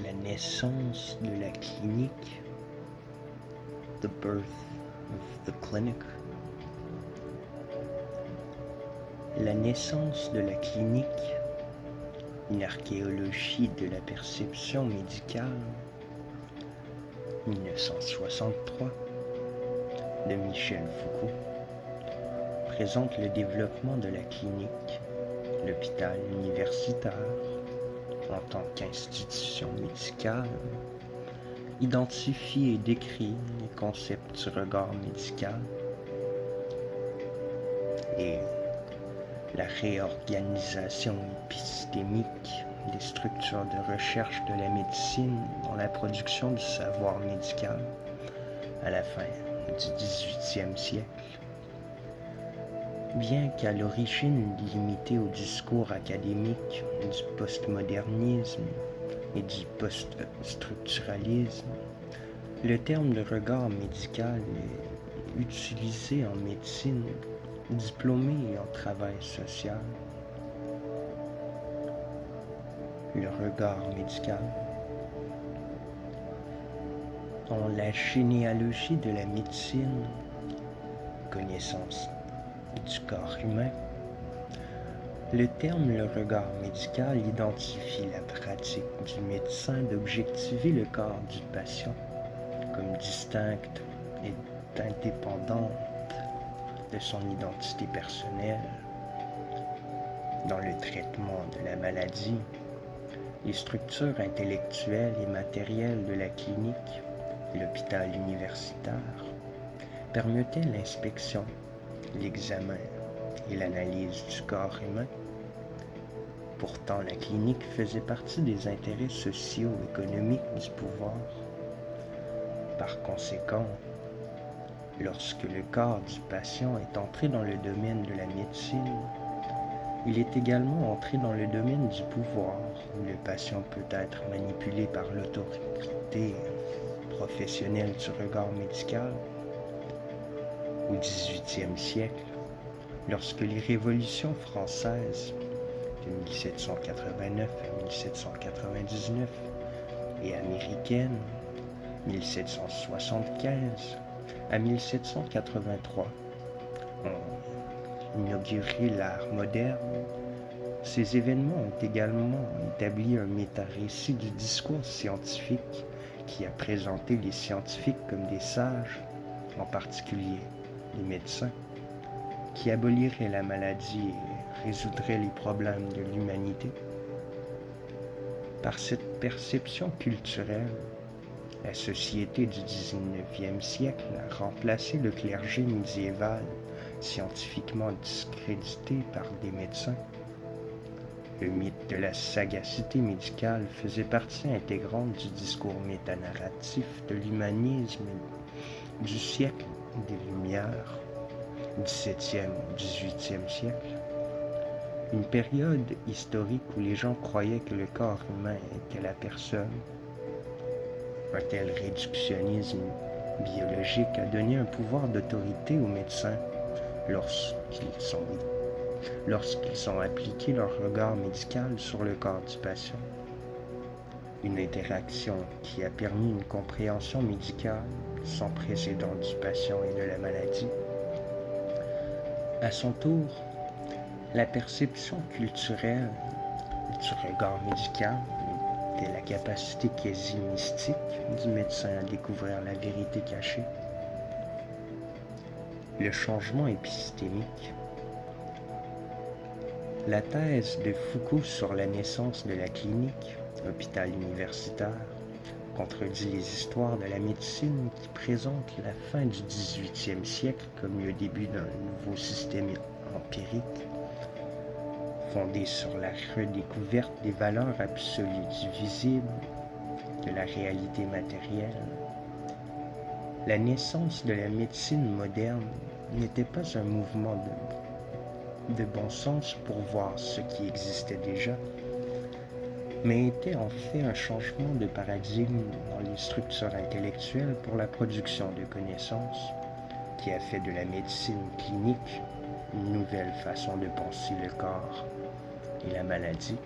La naissance de la clinique, the birth of the clinic. La naissance de la clinique, une archéologie de la perception médicale, 1963, de Michel Foucault, présente le développement de la clinique, l'hôpital universitaire, en tant qu'institution médicale, identifie et décrit les concepts du regard médical et la réorganisation épistémique des structures de recherche de la médecine dans la production du savoir médical à la fin du XVIIIe siècle. Bien qu'à l'origine limité au discours académique du postmodernisme et du post-structuralisme, le terme de regard médical est utilisé en médecine, diplômé et en travail social. Le regard médical. Dans la généalogie de la médecine, connaissance du corps humain, le terme le regard médical identifie la pratique du médecin d'objectiver le corps du patient comme distincte et indépendante de son identité personnelle. Dans le traitement de la maladie, les structures intellectuelles et matérielles de la clinique et l'hôpital universitaire permettaient l'inspection, l'examen et l'analyse du corps humain. Pourtant, la clinique faisait partie des intérêts sociaux et économiques du pouvoir. Par conséquent, lorsque le corps du patient est entré dans le domaine de la médecine, il est également entré dans le domaine du pouvoir, où le patient peut être manipulé par l'autorité professionnelle du regard médical. Au XVIIIe siècle, lorsque les révolutions françaises de 1789 à 1799 et américaines 1775 à 1783 ont inauguré l'art moderne, ces événements ont également établi un méta-récit du discours scientifique qui a présenté les scientifiques comme des sages, en particulier les médecins, qui aboliraient la maladie et résoudrait les problèmes de l'humanité. Par cette perception culturelle, la société du XIXe siècle a remplacé le clergé médiéval, scientifiquement discrédité par des médecins. Le mythe de la sagacité médicale faisait partie intégrante du discours métanarratif de l'humanisme du siècle des Lumières, XVIIe ou XVIIIe siècle. Une période historique où les gens croyaient que le corps humain était la personne. Un tel réductionnisme biologique a donné un pouvoir d'autorité aux médecins lorsqu'ils ont appliqué leur regard médical sur le corps du patient. Une interaction qui a permis une compréhension médicale sans précédent du patient et de la maladie. À son tour, la perception culturelle du regard médical était la capacité quasi mystique du médecin à découvrir la vérité cachée. Le changement épistémique. La thèse de Foucault sur la naissance de la clinique, hôpital universitaire, contredit les histoires de la médecine qui présentent la fin du XVIIIe siècle comme le début d'un nouveau système empirique, fondé sur la redécouverte des valeurs absolues du visible, de la réalité matérielle. La naissance de la médecine moderne n'était pas un mouvement de bon sens pour voir ce qui existait déjà, mais était en fait un changement de paradigme dans les structures intellectuelles pour la production de connaissances, qui a fait de la médecine clinique une nouvelle façon de penser le corps et la maladie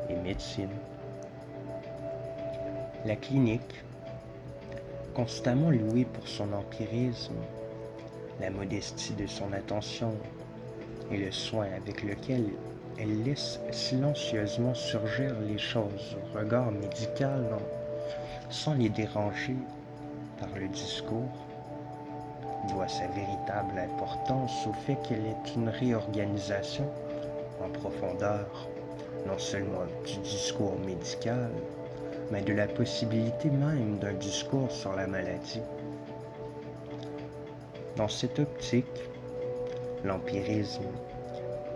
et médecine. La clinique, constamment louée pour son empirisme, la modestie de son attention et le soin avec lequel elle laisse silencieusement surgir les choses au regard médical sans les déranger par le discours, doit sa véritable importance au fait qu'elle est une réorganisation en profondeur, non seulement du discours médical, mais de la possibilité même d'un discours sur la maladie. Dans cette optique, l'empirisme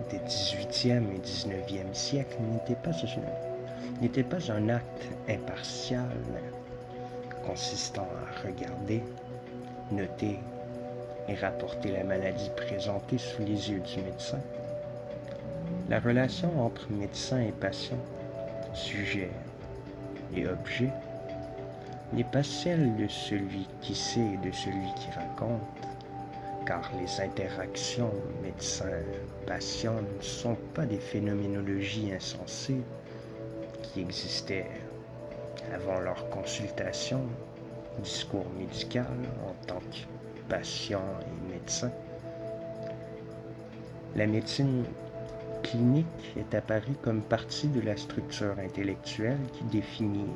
des 18e et 19e siècles n'était pas un acte impartial consistant à regarder, noter et rapporter la maladie présentée sous les yeux du médecin. La relation entre médecin et patient, sujet et objet, n'est pas celle de celui qui sait et de celui qui raconte, car les interactions médecin-patient ne sont pas des phénoménologies insensées qui existaient avant leur consultation, discours médical en tant que patient et médecin. La médecine clinique est apparue comme partie de la structure intellectuelle qui définit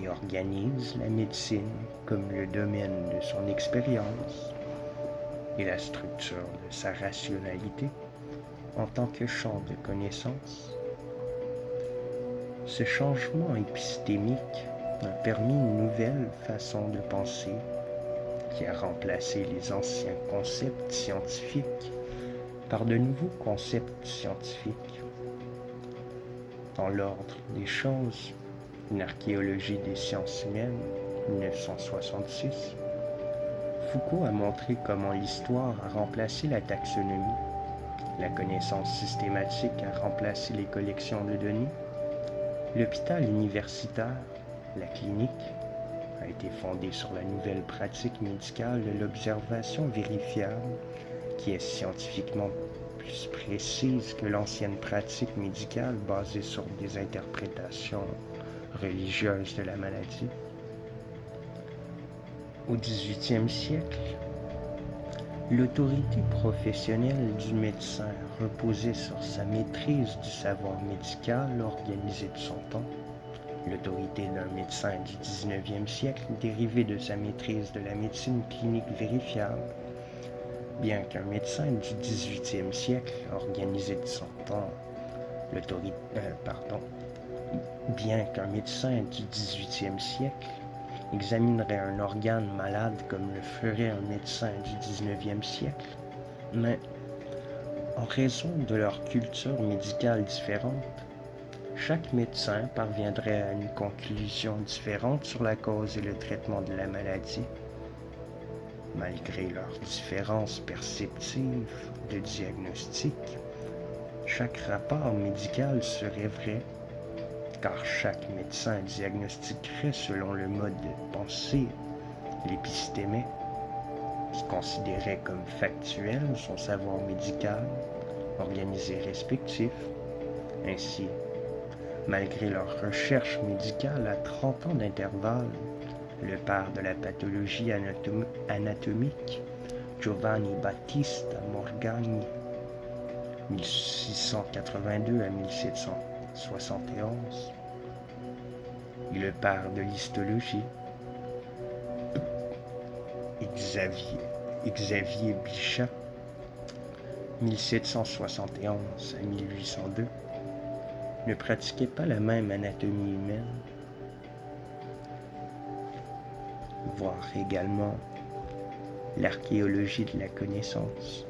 et organise la médecine comme le domaine de son expérience et la structure de sa rationalité en tant que champ de connaissance. Ce changement épistémique a permis une nouvelle façon de penser qui a remplacé les anciens concepts scientifiques par de nouveaux concepts scientifiques. Dans l'ordre des choses, une archéologie des sciences humaines, 1966, Foucault a montré comment l'histoire a remplacé la taxonomie, la connaissance systématique a remplacé les collections de données, l'hôpital universitaire, la clinique, a été fondé sur la nouvelle pratique médicale de l'observation vérifiable, qui est scientifiquement plus précise que l'ancienne pratique médicale basée sur des interprétations religieuses de la maladie. Au XVIIIe siècle, l'autorité professionnelle du médecin reposait sur sa maîtrise du savoir médical organisé de son temps. L'autorité d'un médecin du XIXe siècle dérivait de sa maîtrise de la médecine clinique vérifiable, bien qu'un médecin du XVIIIe siècle organisé de son temps, bien qu'un médecin du XVIIIe siècle examinerait un organe malade comme le ferait un médecin du XIXe siècle, mais en raison de leur culture médicale différente, chaque médecin parviendrait à une conclusion différente sur la cause et le traitement de la maladie. Malgré leurs différences perceptives de diagnostic, chaque rapport médical serait vrai, car chaque médecin diagnostiquerait selon le mode de pensée, l'épistémé, qui considérait comme factuel son savoir médical, organisé respectif. Ainsi, malgré leur recherche médicale à 30 ans d'intervalle, le père de la pathologie anatomique, Giovanni Battista Morgagni, 1682 à 1771, et le père de l'histologie, Xavier Bichat, 1771 à 1802, ne pratiquaient pas la même anatomie humaine. Voir également l'archéologie de la connaissance.